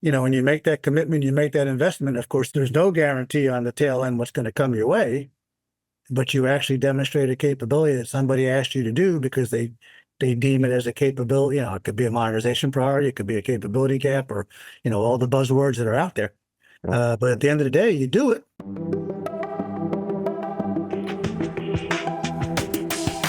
when you make that commitment, you make that investment. Of course, there's no guarantee on the tail end what's going to come your way, but you actually demonstrate a capability that somebody asked you to do because they deem it as a capability. It could be a modernization priority, it could be a capability gap, or all the buzzwords that are out there. But at the end of the day, you do it.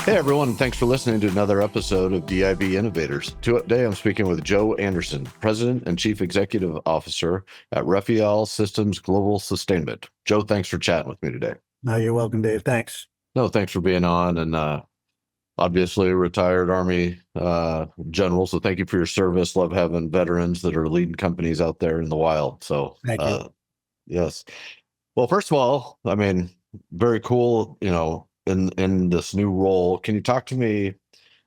Hey everyone, thanks for listening to another episode of DIB Innovators. Today I'm speaking with Joe Anderson, President and Chief Executive Officer at Rafael Systems Global Sustainment. Joe, thanks for chatting with me today. No, you're welcome, Dave. Thanks. No, thanks for being on, and obviously a retired Army general, so thank you for your service. Love having veterans that are leading companies out there in the wild. So Thank you. Yes. Well, first of all, very cool, in this new role. Can you talk to me?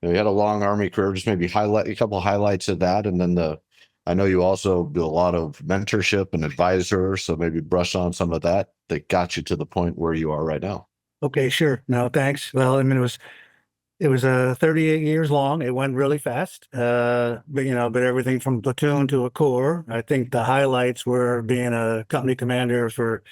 You had a long Army career, just maybe highlight a couple of highlights of that. And then I know you also do a lot of mentorship and advisor, so maybe brush on some of that got you to the point where you are right now. Okay, sure. No, thanks. Well, it was 38 years long. It went really fast. But everything from platoon to a corps. I think the highlights were being a company commander for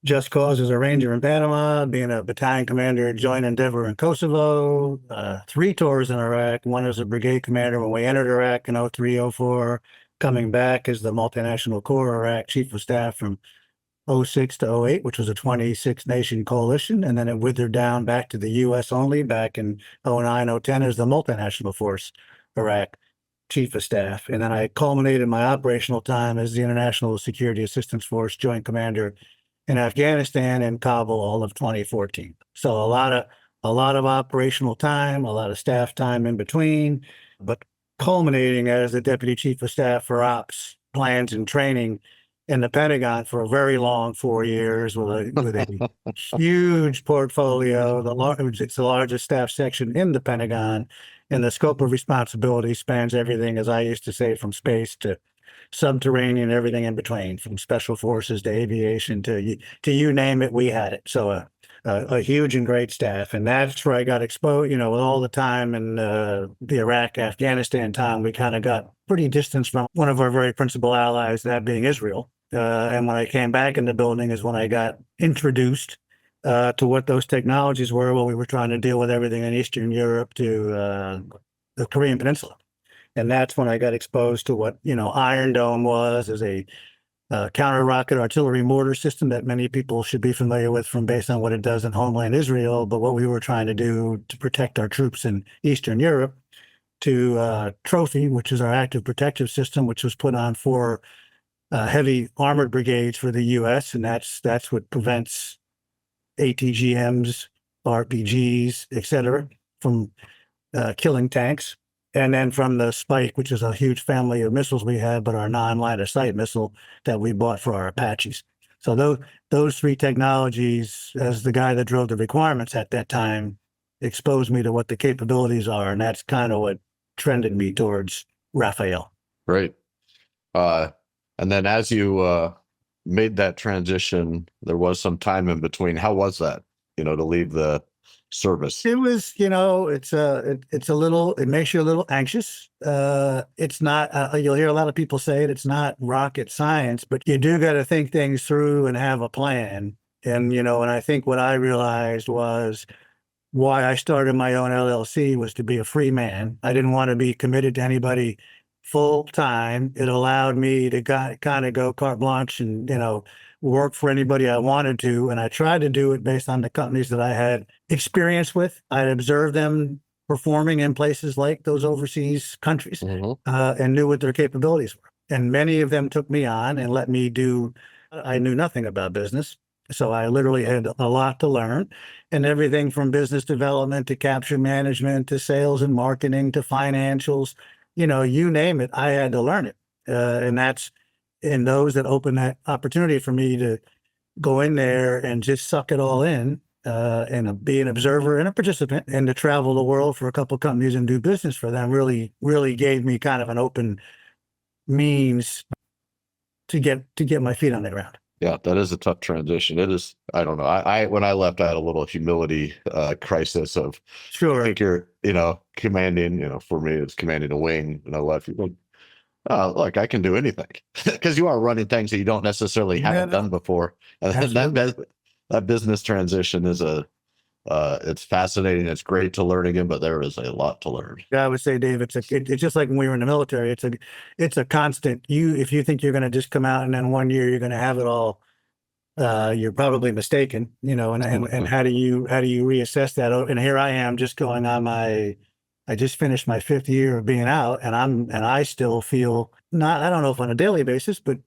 Just Cause as a ranger in Panama, being a battalion commander at Joint Endeavor in Kosovo, 3 tours in Iraq, one as a brigade commander when we entered Iraq in 03, 04, coming back as the multinational corps Iraq chief of staff from 06 to 08, which was a 26-nation coalition, and then it withered down back to the U.S. only back in 09, 010 as the multinational force Iraq chief of staff. And then I culminated my operational time as the International Security Assistance Force Joint Commander in Afghanistan and Kabul all of 2014. So a lot of operational time, a lot of staff time in between, but culminating as the Deputy Chief of Staff for Ops, Plans, and Training in the Pentagon for a very long 4 years with a huge portfolio. It's the largest staff section in the Pentagon, and the scope of responsibility spans everything, as I used to say, from space to subterranean, everything in between, from special forces to aviation to you name it, we had it. So a huge and great staff, and that's where I got exposed. With all the time in the Iraq, Afghanistan time, we kind of got pretty distant from one of our very principal allies, that being Israel. And when I came back in the building is when I got introduced to what those technologies were when we were trying to deal with everything in Eastern Europe to the Korean Peninsula. And that's when I got exposed to what, Iron Dome was as a counter-rocket artillery mortar system that many people should be familiar with based on what it does in homeland Israel, but what we were trying to do to protect our troops in Eastern Europe, to Trophy, which is our active protective system, which was put on for heavy armored brigades for the U.S., and that's what prevents ATGMs, RPGs, etc., from killing tanks. And then from the Spike, which is a huge family of missiles we have, but our non-line of sight missile that we bought for our Apaches. So those 3 technologies, as the guy that drove the requirements at that time, exposed me to what the capabilities are, and that's kind of what trended me towards Rafael. Great. And then as you made that transition, there was some time in between. How was that, to leave the service? It was, it makes you a little anxious. It's not, you'll hear a lot of people say it's not rocket science, but you do got to think things through and have a plan. And, and I think what I realized was why I started my own LLC was to be a free man. I didn't want to be committed to anybody full time. It allowed me to kind of go carte blanche and, work for anybody I wanted to. And I tried to do it based on the companies that I had experience with. I'd observed them performing in places like those overseas countries, and knew what their capabilities were. And many of them took me on and let me do, I knew nothing about business. So I literally had a lot to learn, and everything from business development to capture management to sales and marketing to financials, you name it, I had to learn it. And that's in those that opened that opportunity for me to go in there and just suck it all in, and be an observer and a participant, and to travel the world for a couple of companies and do business for them really, really gave me kind of an open means to get my feet on the ground. Yeah, that is a tough transition. It is. I don't know. I when I left, I had a little humility crisis of, Sure. I think you're, commanding, for me, it's commanding a wing, and I left. look, I can do anything because you are running things that you don't necessarily Yeah, haven't no, done before. And absolutely. that business transition is it's fascinating. It's great to learn again, but there is a lot to learn. Yeah, I would say, Dave, it's just like when we were in the military. It's a constant. If you think you're going to just come out and then one year you're going to have it all, you're probably mistaken. And how do you reassess that? Oh, and here I am, just going on I just finished my fifth year of being out, and I still feel not. I don't know if on a daily basis, but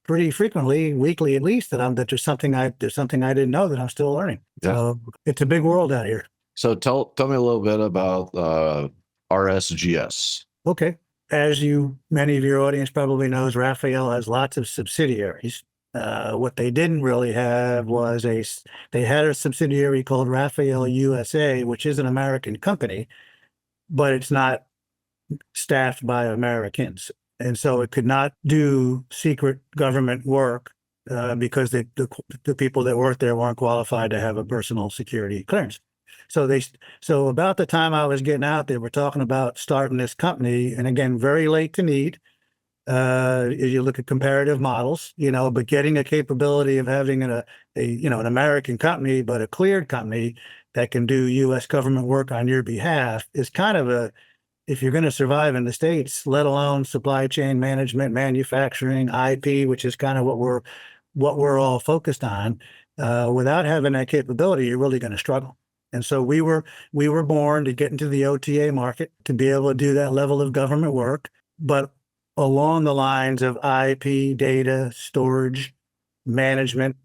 pretty frequently, weekly at least, that there's something I didn't know that I'm still learning. Yeah. So it's a big world out here. So tell me a little bit about RSGS. Okay. As many of your audience probably knows, Rafael has lots of subsidiaries. What they didn't really have was they had a subsidiary called Rafael USA, which is an American company, but it's not staffed by Americans. And so it could not do secret government work because the people that worked there weren't qualified to have a personal security clearance. So about the time I was getting out, they were talking about starting this company, and again, very late to need. As you look at comparative models, but getting a capability of having an American company, but a cleared company that can do U.S. government work on your behalf is kind of if you're going to survive in the States, let alone supply chain management, manufacturing, IP, which is kind of what we're all focused on. Without having that capability, you're really going to struggle. And so we were born to get into the OTA market to be able to do that level of government work, but along the lines of IP, data, storage, management,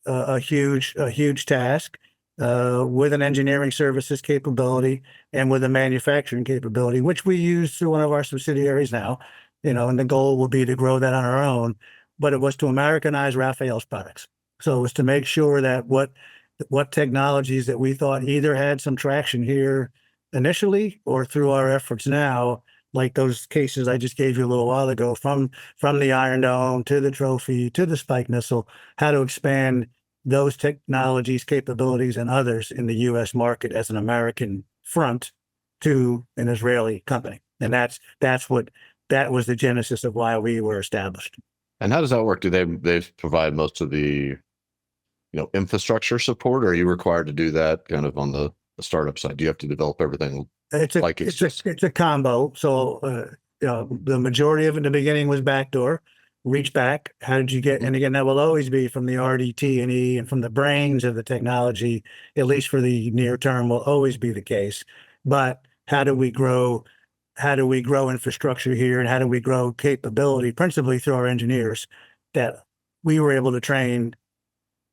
a huge task with an engineering services capability and with a manufacturing capability, which we use through one of our subsidiaries now. And the goal will be to grow that on our own. But it was to Americanize Rafael's products. So it was to make sure that what technologies that we thought either had some traction here initially or through our efforts now, like those cases I just gave you a little while ago, from the Iron Dome to the Trophy to the Spike missile, how to expand those technologies, capabilities, and others in the U.S. market as an American front to an Israeli company. And that was the genesis of why we were established. And how does that work? Do they provide most of the infrastructure support, or are you required to do that kind of on the startup side? Do you have to develop everything like it's a combo. So the majority of it in the beginning was backdoor, reach back. How did you get? And again, that will always be from the RDT&E and from the brains of the technology, at least for the near term, will always be the case. But how do we grow? How do we grow infrastructure here, and how do we grow capability, principally through our engineers, that we were able to train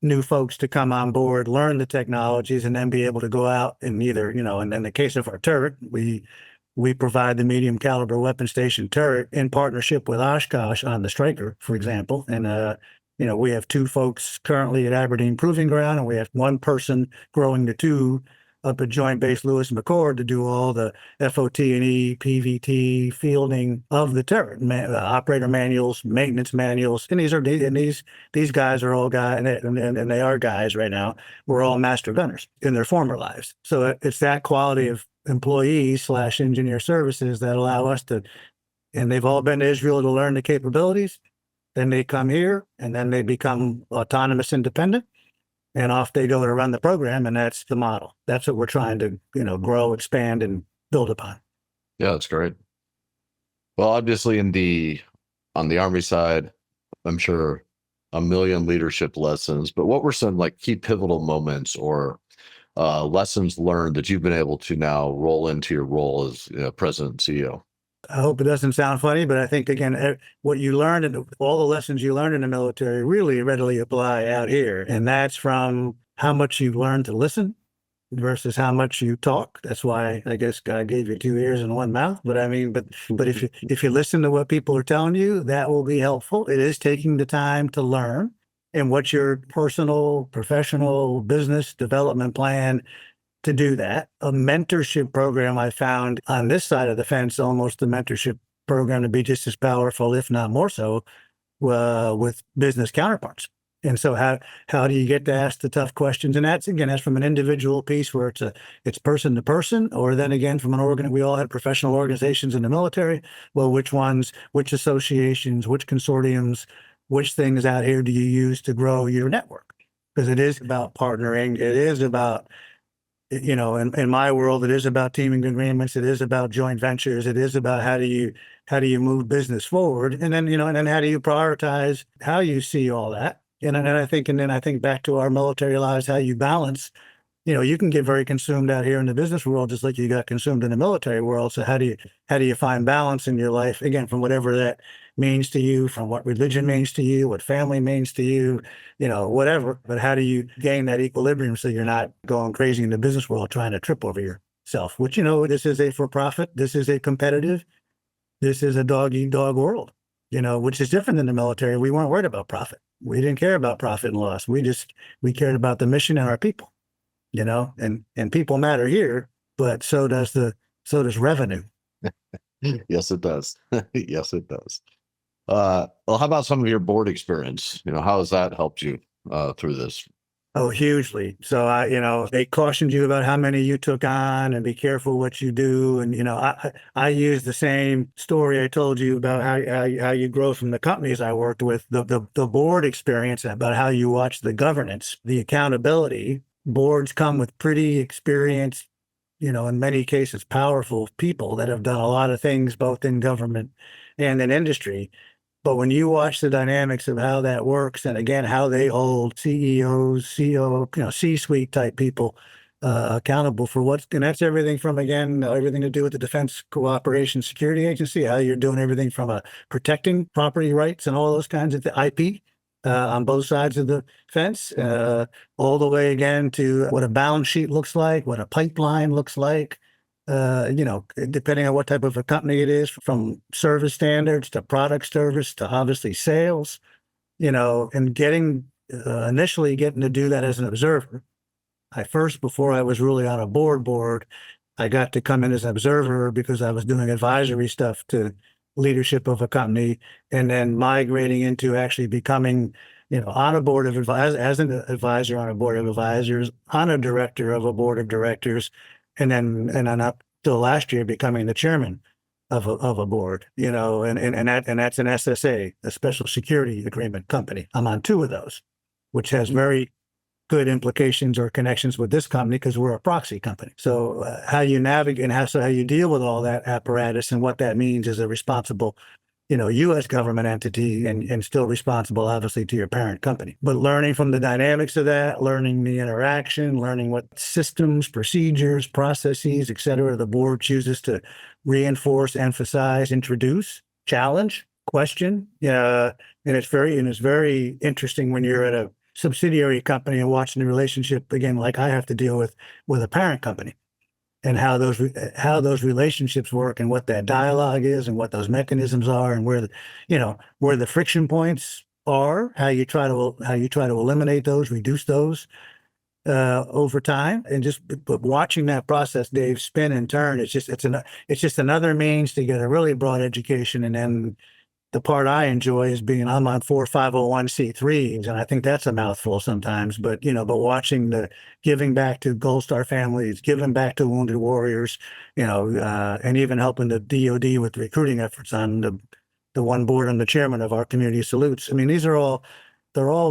new folks to come on board, learn the technologies, and then be able to go out and either, and in the case of our turret, we provide the medium caliber weapon station turret in partnership with Oshkosh on the Striker, for example. And, we have two folks currently at Aberdeen Proving Ground, and we have one person growing to two up at Joint Base Lewis McChord to do all the FOT&E, PVT, fielding of the turret, operator manuals, maintenance manuals. And these guys are all guys, and they are guys right now. We're all master gunners in their former lives. So it's that quality of employees / engineer services that allow us to, and they've all been to Israel to learn the capabilities. Then they come here, and then they become autonomous, independent. And off they go to run the program, and that's the model. That's what we're trying to, grow, expand, and build upon. Yeah, that's great. Well, obviously, on the Army side, I'm sure a million leadership lessons. But what were some key pivotal moments or lessons learned that you've been able to now roll into your role as president and CEO? I hope it doesn't sound funny, but I think, again, what you learned and all the lessons you learned in the military really readily apply out here. And that's from how much you've learned to listen versus how much you talk. That's why I guess God gave you two ears and one mouth. But I mean, but if you listen to what people are telling you, that will be helpful. It is taking the time to learn. And what's your personal, professional, business development plan to do that? A mentorship program I found on this side of the fence, almost the mentorship program to be just as powerful, if not more so, with business counterparts. And so how do you get to ask the tough questions? And that's from an individual piece where it's person to person, or then again from we all had professional organizations in the military. Well, which ones, which associations, which consortiums, which things out here do you use to grow your network? Because it is about partnering. It is about, in my world, it is about teaming agreements. It is about joint ventures. It is about how do you move business forward? And then, and then how do you prioritize how you see all that? And then I think back to our military lives, how you balance, you can get very consumed out here in the business world, just like you got consumed in the military world. So how do you find balance in your life? Again, from whatever that means to you, from what religion means to you, what family means to you, whatever. But how do you gain that equilibrium so you're not going crazy in the business world trying to trip over yourself? Which, this is a for-profit, this is a competitive, this is a dog-eat-dog world, which is different than the military. We weren't worried about profit. We didn't care about profit and loss. We cared about the mission and our people, and people matter here, but so does revenue. Yes, it does. Yes, it does. Well, how about some of your board experience? How has that helped you through this? Oh, hugely. So they cautioned you about how many you took on and be careful what you do. And, I use the same story I told you about how you grow from the companies I worked with, the board experience, about how you watch the governance, the accountability. Boards come with pretty experienced, in many cases, powerful people that have done a lot of things, both in government and in industry. But when you watch the dynamics of how that works, and again, how they hold CEOs, CEO, C-suite type people accountable for and that's everything from, again, everything to do with the Defense Cooperation Security Agency, how you're doing everything from protecting property rights and all those kinds of IP on both sides of the fence, all the way again to what a balance sheet looks like, what a pipeline looks like. Depending on what type of a company it is, from service standards to product service to obviously sales, and initially getting to do that as an observer. Before I was really on a board, I got to come in as an observer because I was doing advisory stuff to leadership of a company, and then migrating into actually becoming, on a board of advisors, as an advisor on a board of advisors, on a director of a board of directors, and then up till last year becoming the chairman of a board, and that's an SSA, a special security agreement company. I'm on two of those, which has very good implications or connections with this company because we're a proxy company. So how you navigate and how you deal with all that apparatus and what that means as a responsible, U.S. government entity, and still responsible, obviously, to your parent company. But learning from the dynamics of that, learning the interaction, learning what systems, procedures, processes, et cetera, the board chooses to reinforce, emphasize, introduce, challenge, question. And it's very interesting when you're at a subsidiary company and watching the relationship, again, like I have to deal with a parent company, and how those relationships work, and what that dialogue is, and what those mechanisms are, and where the friction points are, how you try to eliminate those, reduce those over time. And but watching that process, Dave, spin and turn, it's just another means to get a really broad education. And then the part I enjoy is I'm on 4 501c3s, and I think that's a mouthful sometimes, but watching the giving back to Gold Star families, giving back to wounded warriors, and even helping the DoD with recruiting efforts on the one board I'm the chairman of, our community salutes. I mean, they're all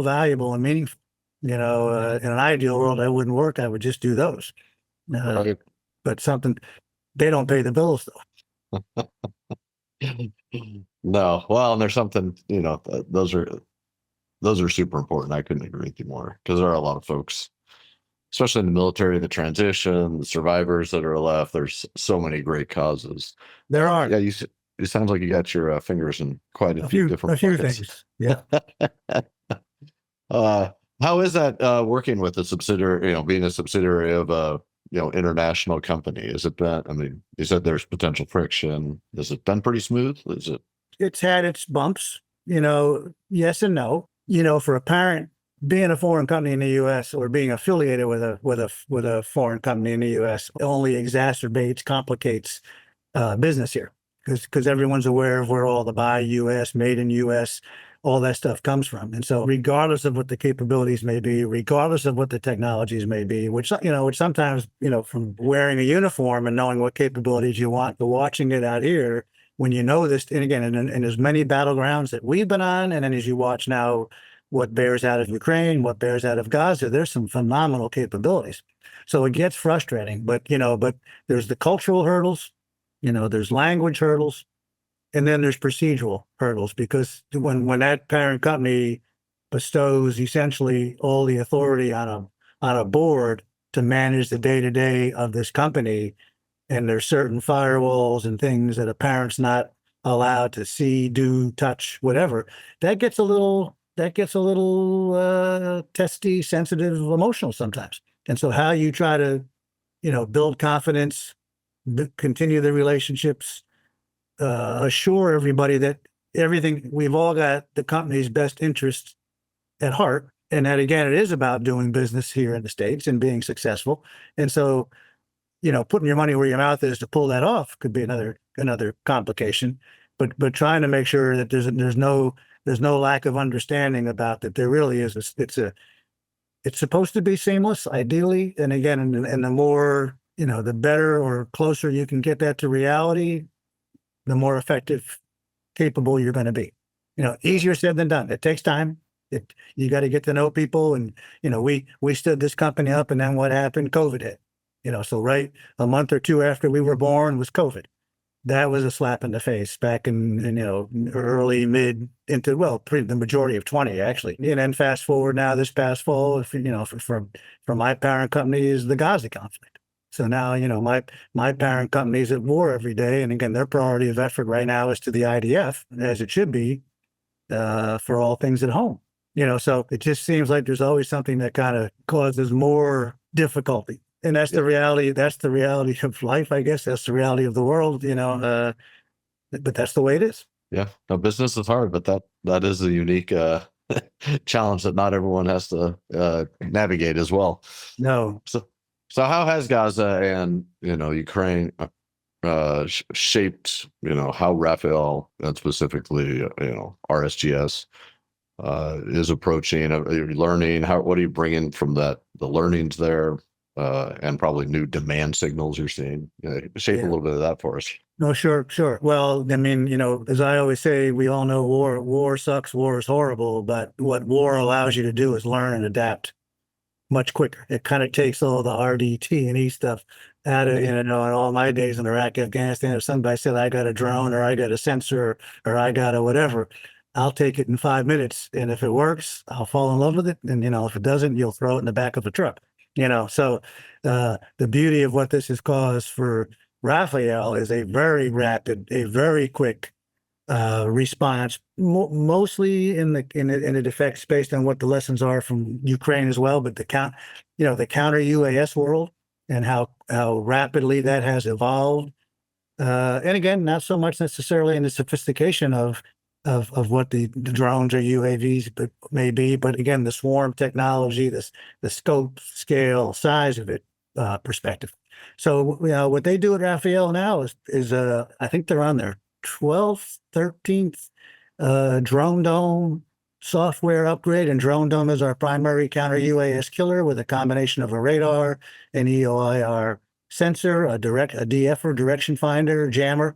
valuable and meaningful. In an ideal world, I wouldn't work. I would just do those. Right. But they don't pay the bills though. No, well, and there's something, those are super important. I couldn't agree with you more, because there are a lot of folks, especially in the military, the transition, the survivors that are left. There's so many great causes. There are. Yeah, it sounds like you got your fingers in quite a few different buckets. Things. Yeah. How is that working with a subsidiary, being a subsidiary of a international company? Has it been, I mean, you said there's potential friction. Has it been pretty smooth? It's had its bumps, yes and no. For a parent, being a foreign company in the U.S. or being affiliated with a foreign company in the U.S. only exacerbates, complicates business here, because everyone's aware of where all the buy U.S., made in U.S., all that stuff comes from. And so regardless of what the capabilities may be, regardless of what the technologies may be, which sometimes, from wearing a uniform and knowing what capabilities you want to watching it out here, when you know this, and again, in as many battlegrounds that we've been on, and then as you watch now what bears out of Ukraine, what bears out of Gaza, there's some phenomenal capabilities. So it gets frustrating, but there's the cultural hurdles, there's language hurdles, and then there's procedural hurdles, because when that parent company bestows essentially all the authority on a board to manage the day-to-day of this company, and there's certain firewalls and things that a parent's not allowed to see, do, touch, whatever, that gets a little testy, sensitive, emotional sometimes. And so how you try to build confidence, continue the relationships, assure everybody that we've all got the company's best interests at heart, and that again, it is about doing business here in the States and being successful. And so, putting your money where your mouth is to pull that off could be another complication. But trying to make sure that there's no lack of understanding about that. There really is. It's supposed to be seamless, ideally. And again, and the more, the better or closer you can get that to reality, the more effective, capable you're going to be. Easier said than done. It takes time. You got to get to know people. And, we stood this company up, and then what happened? COVID hit. So right a month or two after we were born was COVID. That was a slap in the face back in, early, mid into, the majority of 20 actually. And then fast forward now this past fall, for my parent company is the Gaza conflict. So now, my parent company is at war every day. And again, their priority of effort right now is to the IDF, as it should be, for all things at home. So it just seems like there's always something that kind of causes more difficulty. And that's the reality. That's the reality of life, I guess. That's the reality of the world, but that's the way it is. Yeah. No, business is hard, but that is a unique challenge that not everyone has to navigate as well. No. So how has Gaza and Ukraine shaped how Rafael, and specifically RSGS is approaching learning? What are you bringing from the learnings there, and probably new demand signals you're seeing? Shape a little bit of that for us. No, sure. Well, I mean, as I always say, we all know war sucks, war is horrible, but what war allows you to do is learn and adapt much quicker. It kind of takes all the RDT&E stuff out of, in all my days in Iraq, Afghanistan, if somebody said, I got a drone, or I got a sensor, or I got a whatever, I'll take it in 5 minutes. And if it works, I'll fall in love with it. And, if it doesn't, you'll throw it in the back of a truck, So the beauty of what this has caused for Rafael is a very rapid, a very quick response, mostly in the defects based on what the lessons are from Ukraine as well, but the counter UAS world and how rapidly that has evolved. And again, not so much necessarily in the sophistication of what the drones or UAVs may be, but again, the swarm technology, the scope, scale, size of it, perspective. So what they do at Rafael now is I think they're on their 12th, 13th Drone Dome software upgrade, and Drone Dome is our primary counter UAS killer with a combination of a radar, an EOIR sensor, a DF or direction finder, jammer,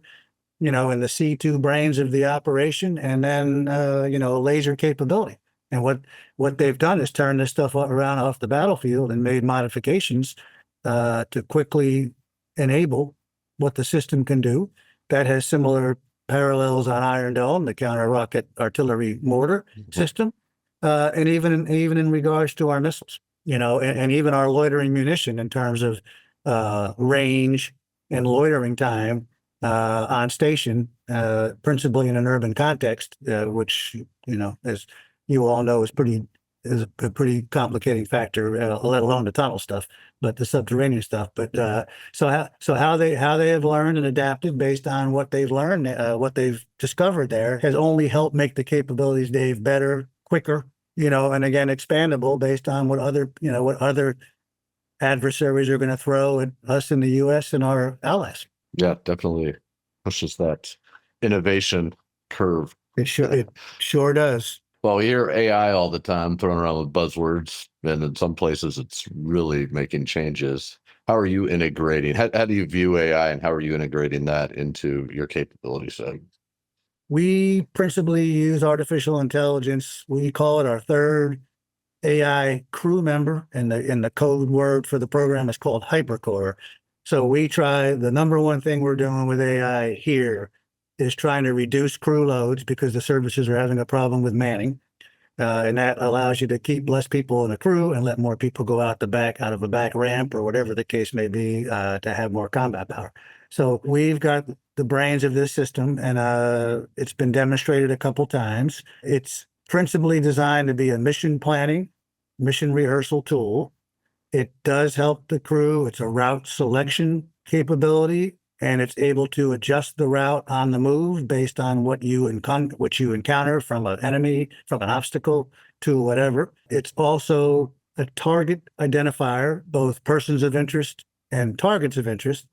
in the C2 brains of the operation, and then laser capability. And what they've done is turn this stuff around off the battlefield and made modifications to quickly enable what the system can do. That has similar parallels on Iron Dome, the counter rocket artillery mortar system, and even in regards to our missiles, and even our loitering munition in terms of range and loitering time on station, principally in an urban context, which as you all know, is a pretty complicating factor, let alone the tunnel stuff, but the subterranean stuff. But so how they have learned and adapted based on what they've learned, what they've discovered there has only helped make the capabilities, Dave, better, quicker, and again expandable based on what other adversaries are going to throw at us in the U.S. and our allies. Yeah, definitely pushes that innovation curve It sure does. Well, we hear AI all the time thrown around with buzzwords, and in some places it's really making changes. How are you integrating? How do you view AI, and how are you integrating that into your capability set? We principally use artificial intelligence. We call it our third AI crew member, and the code word for the program is called hypercore. So we try the number one thing we're doing with AI here is trying to reduce crew loads because the services are having a problem with manning. And that allows you to keep less people in the crew and let more people go out the back, out of a back ramp or whatever the case may be, to have more combat power. So we've got the brains of this system, and it's been demonstrated a couple times. It's principally designed to be a mission planning, mission rehearsal tool. It does help the crew. It's a route selection capability, and it's able to adjust the route on the move based on what you encounter from an enemy, from an obstacle to whatever. It's also a target identifier, both persons of interest and targets of interest.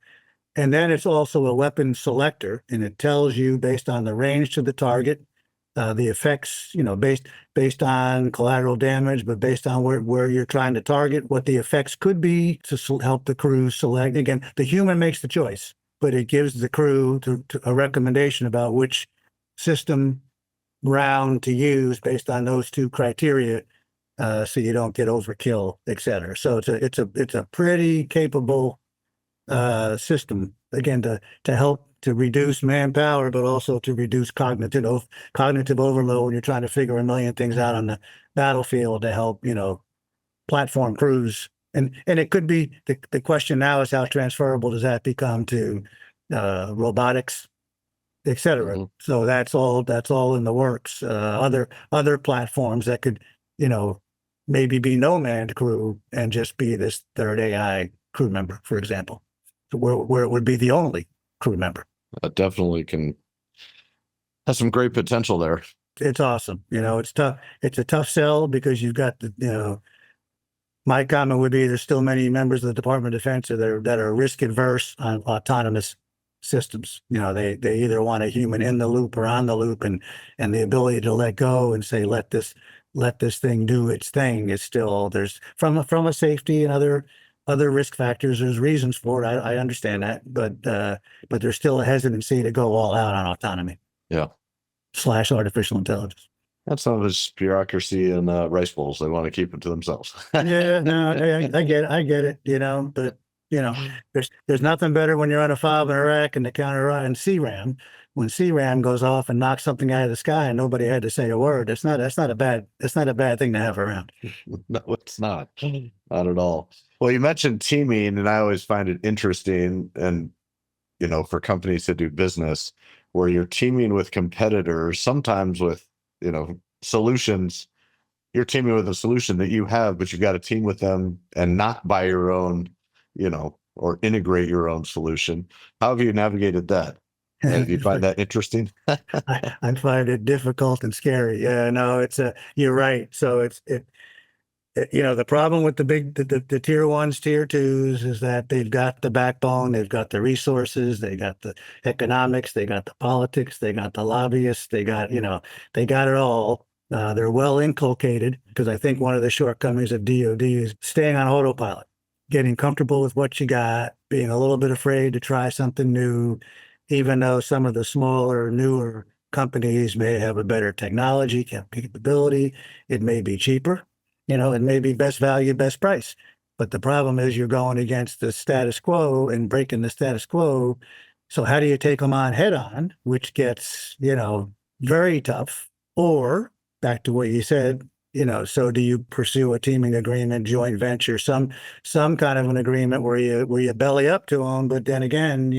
And then it's also a weapon selector, and it tells you based on the range to the target, the effects, based on collateral damage, but based on where you're trying to target, what the effects could be to help the crew select. Again, the human makes the choice, but it gives the crew to a recommendation about which system round to use based on those two criteria, so you don't get overkill, et cetera. So it's a pretty capable system, again, to help to reduce manpower, but also to reduce cognitive overload when you're trying to figure a million things out on the battlefield to help, platform crews. And it could be the question now is how transferable does that become to robotics, et cetera. Mm-hmm. So that's all in the works. Other platforms that could, maybe be no manned crew and just be this third AI crew member, for example, where it would be the only crew member. That definitely can have some great potential there. It's awesome. It's tough. It's a tough sell because you've got my comment would be there's still many members of the Department of Defense that are risk adverse on autonomous systems. They either want a human in the loop or on the loop, and the ability to let go and say, let this thing do its thing is still, there's from a safety and other risk factors, there's reasons for it. I understand that, but there's still a hesitancy to go all out on autonomy. Yeah. / artificial intelligence. That's some of his bureaucracy and rice bowls. They want to keep it to themselves. Yeah, no, I get it, but there's nothing better when you're on a FOB in Iraq and the counter and CRAM. When CRAM goes off and knocks something out of the sky and nobody had to say a word, that's not a bad thing to have around. No, it's not. Not at all. Well, you mentioned teaming, and I always find it interesting, and for companies to do business where you're teaming with competitors, sometimes with solutions. You're teaming with a solution that you have, but you've got to team with them and not buy your own, or integrate your own solution. How have you navigated that? Do you find that interesting? I find it difficult and scary. Yeah, no, you're right. So the problem with the tier ones, tier twos is that they've got the backbone, they've got the resources, they got the economics, they got the politics, they got the lobbyists, they got it all. They're well inculcated, because I think one of the shortcomings of DoD is staying on autopilot, getting comfortable with what you got, being a little bit afraid to try something new, even though some of the smaller, newer companies may have a better technology capability. It may be cheaper, it may be best value, best price. But the problem is you're going against the status quo and breaking the status quo. So how do you take them on head on, which gets, very tough? Or back to what you said, so do you pursue a teaming agreement, joint venture, some kind of an agreement where you belly up to them, but then again,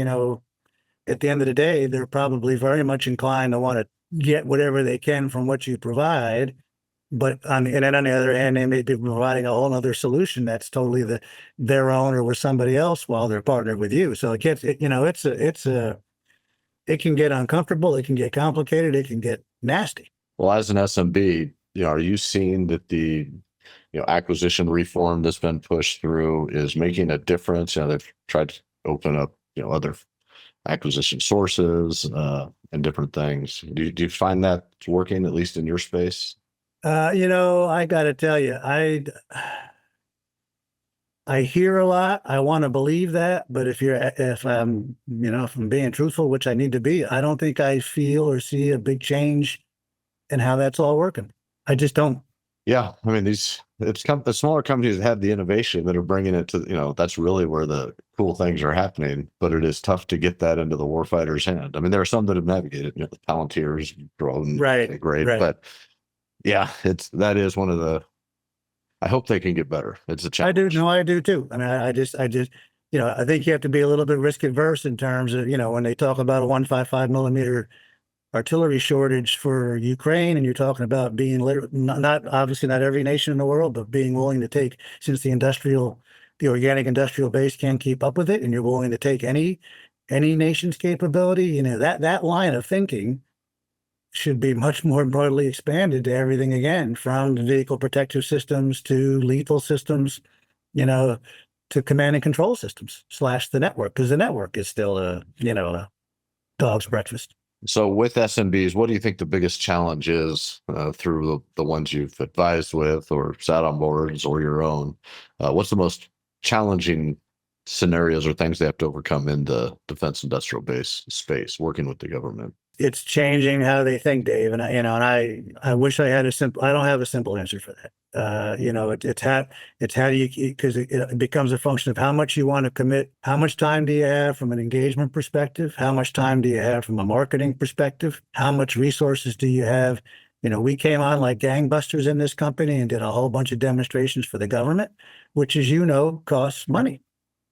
at the end of the day, they're probably very much inclined to want to get whatever they can from what you provide. But and then on the other hand, they may be providing a whole other solution that's totally their own or with somebody else while they're partnered with you. So it can get uncomfortable, it can get complicated, it can get nasty. Well, as an SMB, are you seeing that the acquisition reform that's been pushed through is making a difference? They've tried to open up other acquisition sources, and different things. Do you find that working, at least in your space? I got to tell you, I hear a lot. I want to believe that, but if I'm being truthful, which I need to be, I don't think I feel or see a big change in how that's all working. I just don't. Yeah, I mean, the smaller companies that have the innovation that are bringing it to, that's really where the cool things are happening. But it is tough to get that into the warfighter's hand. I mean, there are some that have navigated, the Palantirs, drone, Right, great, right. but yeah, that is one of the. I hope they can get better. It's a I do. challenge. No, I do too. I mean, I think you have to be a little bit risk adverse in terms of, when they talk about a 155 millimeter artillery shortage for Ukraine, and you're talking about being not obviously not every nation in the world, but being willing to take, since the organic industrial base can't keep up with it, and you're willing to take any nation's capability, that line of thinking should be much more broadly expanded to everything again, from the vehicle protective systems to lethal systems, you know, to command and control systems / the network, because the network is still a dog's breakfast. So with SMBs, what do you think the biggest challenge is through the ones you've advised with or sat on boards or your own? What's the most challenging scenarios or things they have to overcome in the defense industrial base space working with the government? It's changing how they think, Dave. And I wish I had I don't have a simple answer for that. It's how do you, because it becomes a function of how much you want to commit. How much time do you have from an engagement perspective? How much time do you have from a marketing perspective? How much resources do you have? We came on like gangbusters in this company and did a whole bunch of demonstrations for the government, which, as you know, costs money.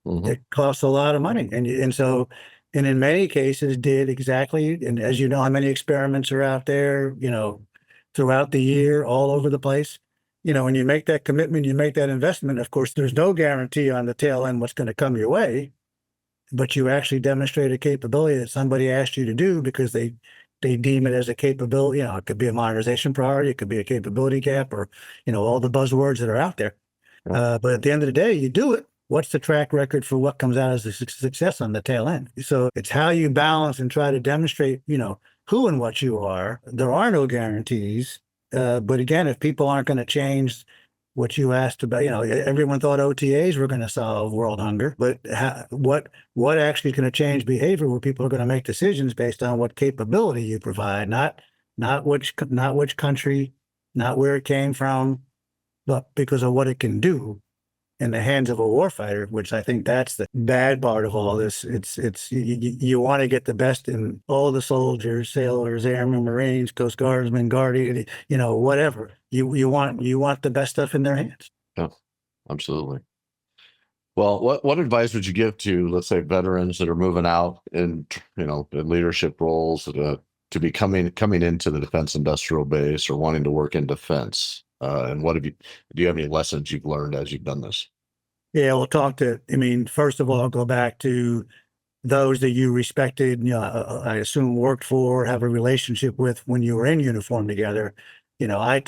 Hmm. It costs a lot of money. And in many cases did exactly, and as you know, how many experiments are out there, throughout the year, all over the place. When you make that commitment, you make that investment, of course, there's no guarantee on the tail end what's going to come your way, but you actually demonstrate a capability that somebody asked you to do because they deem it as a capability. It could be a modernization priority, it could be a capability gap, or, all the buzzwords that are out there. Yeah. But at the end of the day, you do it. What's the track record for what comes out as a success on the tail end? So it's how you balance and try to demonstrate, who and what you are. There are no guarantees. But again, if people aren't going to change what you asked about, everyone thought OTAs were going to solve world hunger, but what actually is going to change behavior where people are going to make decisions based on what capability you provide, not which country, not where it came from, but because of what it can do in the hands of a warfighter, which I think that's the bad part of all this. You want to get the best in all the soldiers, sailors, airmen, Marines, Coast Guardsmen, Guardian, whatever. You want the best stuff in their hands. Yeah, absolutely. Well, what advice would you give to, let's say, veterans that are moving out in leadership roles to be coming into the defense industrial base or wanting to work in defense? And do you have any lessons you've learned as you've done this? Yeah, first of all, I'll go back to those that you respected, I assume worked for, have a relationship with when you were in uniform together. I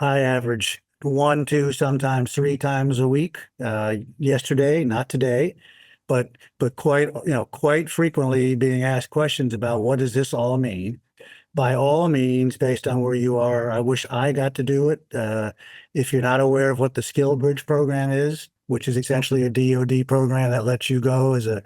average one, two, sometimes three times a week. Yesterday, not today, but quite frequently being asked questions about what does this all mean? By all means, based on where you are, I wish I got to do it. If you're not aware of what the Skill Bridge program is, which is essentially a DoD program that lets you go as a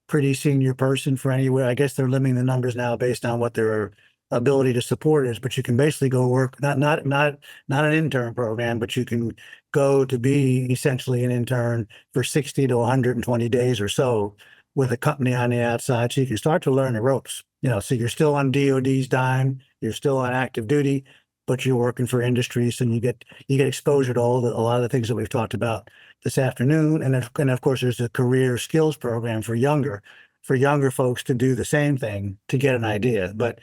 pretty senior person for anywhere. I guess they're limiting the numbers now based on what their ability to support is, but you can basically go work, not an intern program, but you can go to be essentially an intern for 60 to 120 days or so with a company on the outside. So you can start to learn the ropes, so you're still on DoD's dime, you're still on active duty, but you're working for industry. So you get exposure to a lot of the things that we've talked about this afternoon. And of course, there's a career skills program for younger folks to do the same thing to get an idea. But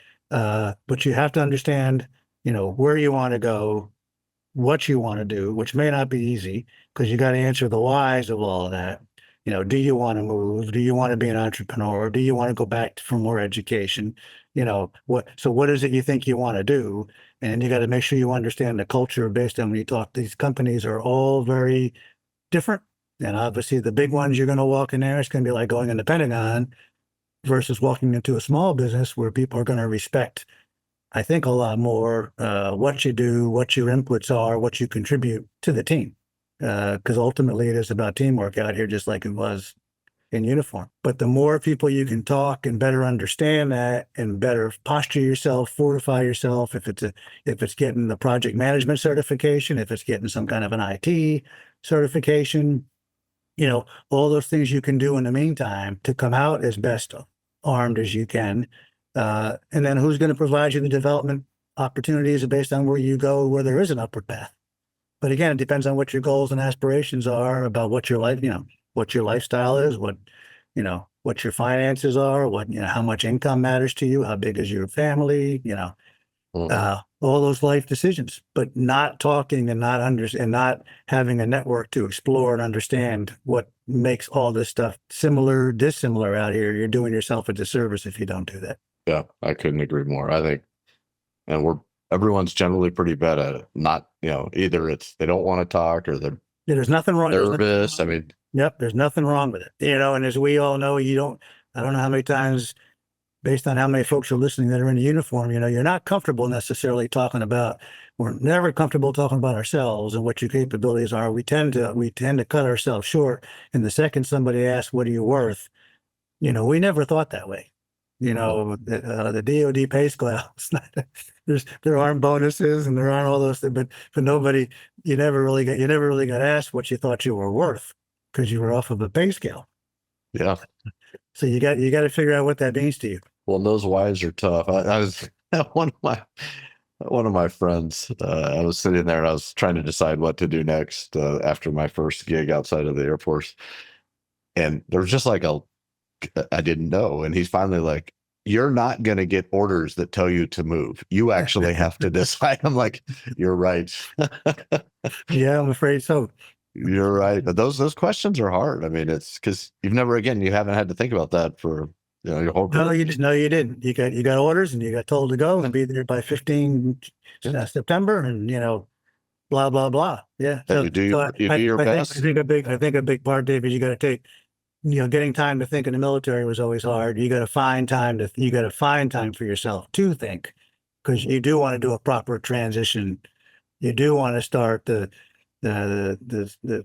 you have to understand, where you want to go, what you want to do, which may not be easy because you got to answer the whys of all of that. Do you want to move? Do you want to be an entrepreneur? Do you want to go back for more education? What is it you think you want to do? And you got to make sure you understand the culture based on when you talk. These companies are all very different. And obviously the big ones you're going to walk in there, it's going to be like going in the Pentagon. versus walking into a small business where people are going to respect, I think, a lot more what you do, what your inputs are, what you contribute to the team. Because ultimately it is about teamwork out here, just like it was in uniform. But the more people you can talk and better understand that and better posture yourself, fortify yourself, if it's getting the project management certification, if it's getting some kind of an IT certification, all those things you can do in the meantime to come out as best armed as you can. And then who's going to provide you the development opportunities based on where you go, where there is an upward path. But again, it depends on what your goals and aspirations are about what your life, what your lifestyle is, what your finances are, how much income matters to you, how big is your family, all those life decisions, but not talking and not having a network to explore and understand what makes all this stuff dissimilar out here. You're doing yourself a disservice if you don't do that. Yeah, I couldn't agree more. I think, and everyone's generally pretty bad at it. Not, either it's they don't want to talk or they're There's nothing wrong. nervous. I mean, yep, there's nothing wrong with it. And as we all know, I don't know how many times, based on how many folks are listening that are in a uniform, you're not comfortable necessarily we're never comfortable talking about ourselves and what your capabilities are. We tend to cut ourselves short. And the second somebody asks, what are you worth? We never thought that way. The DoD pay scale, there aren't bonuses and there aren't all those things, but nobody, you never really got asked what you thought you were worth because you were off of a pay scale. yeah. So you got to figure out what that means to you. Well, those whys are tough. I was one of my friends. I was sitting there and I was trying to decide what to do next after my first gig outside of the Air Force, and there was just like I didn't know, and he's finally like, "You're not going to get orders that tell you to move. You actually have to decide." I'm like, "You're right." Yeah, I'm afraid so. You're right, but those questions are hard. I mean, it's because you haven't had to think about that for your whole career. No, you didn't. You got orders and you got told to go and be there by 15 September and blah blah blah. Yeah. So, you do your best. I think a big part, Dave, is you got to take, getting time to think in the military was always hard. You got to find time for yourself to think, because you do want to do a proper transition. You do want to start the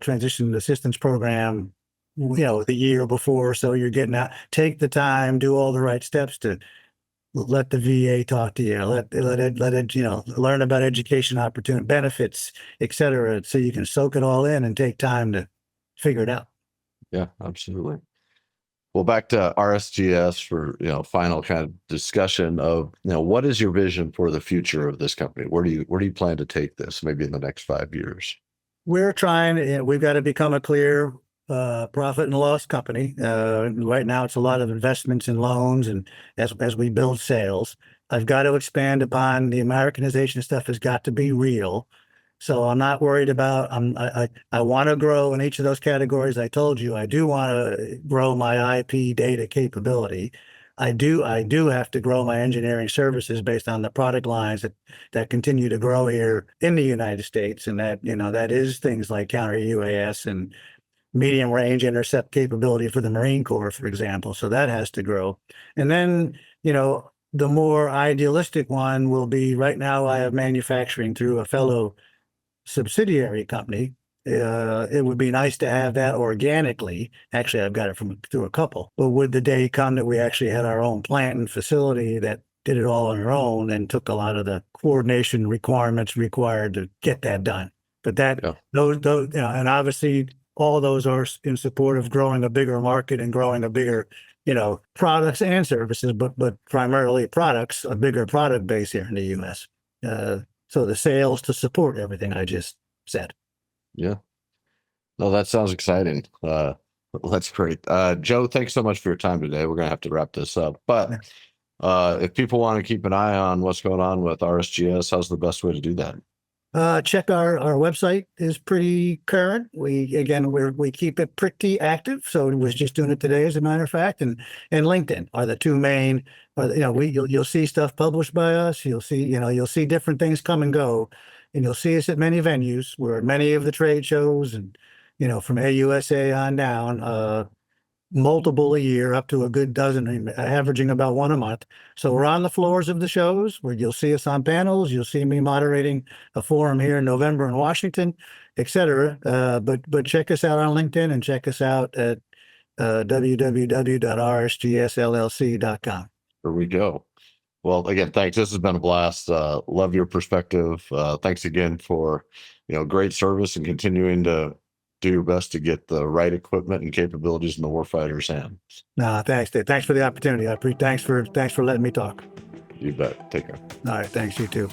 transition assistance program, the year before. So you're getting out, take the time, do all the right steps to let the VA talk to you, let it, learn about education opportunity, benefits, et cetera. So you can soak it all in and take time to figure it out. Yeah, absolutely. Well, back to RSGS for final kind of discussion of what is your vision for the future of this company? Where do you plan to take this maybe in the next 5 years? We've got to become a clear profit and loss company. Right now, it's a lot of investments in loans, and as we build sales, I've got to expand upon the Americanization stuff. Has got to be real. So I'm not worried about. I want to grow in each of those categories. I told you I do want to grow my IP data capability. I do have to grow my engineering services based on the product lines that continue to grow here in the United States, and that is things like counter UAS and medium range intercept capability for the Marine Corps, for example. So that has to grow. And then, the more idealistic one will be, right now I have manufacturing through a fellow subsidiary company. It would be nice to have that organically. Actually, I've got it through a couple. But would the day come that we actually had our own plant and facility that did it all on our own and took a lot of the coordination requirements required to get that done? But those, and obviously all those are in support of growing a bigger market and growing a bigger, products and services, but primarily products, a bigger product base here in the U.S. So the sales to support everything I just said. Yeah. No, that sounds exciting. That's great. Joe, thanks so much for your time today. We're going to have to wrap this up. But if people want to keep an eye on what's going on with RSGS, how's the best way to do that? Check our website is pretty current. We keep it pretty active. So it was just doing it today, as a matter of fact, and LinkedIn are the two main. You'll see stuff published by us. You'll see different things come and go, and you'll see us at many venues. We're at many of the trade shows, and from AUSA on down. multiple a year, up to a good dozen, averaging about one a month. So we're on the floors of the shows where you'll see us on panels. You'll see me moderating a forum here in November in Washington, et cetera. But check us out on LinkedIn and check us out at www.rsgsllc.com. There we go. Well, again, thanks. This has been a blast. Love your perspective. Thanks again for, great service and continuing to do your best to get the right equipment and capabilities in the warfighter's hands. No, thanks, Dave. Thanks for the opportunity. Thanks for letting me talk. You bet. Take care. All right. Thanks. You too.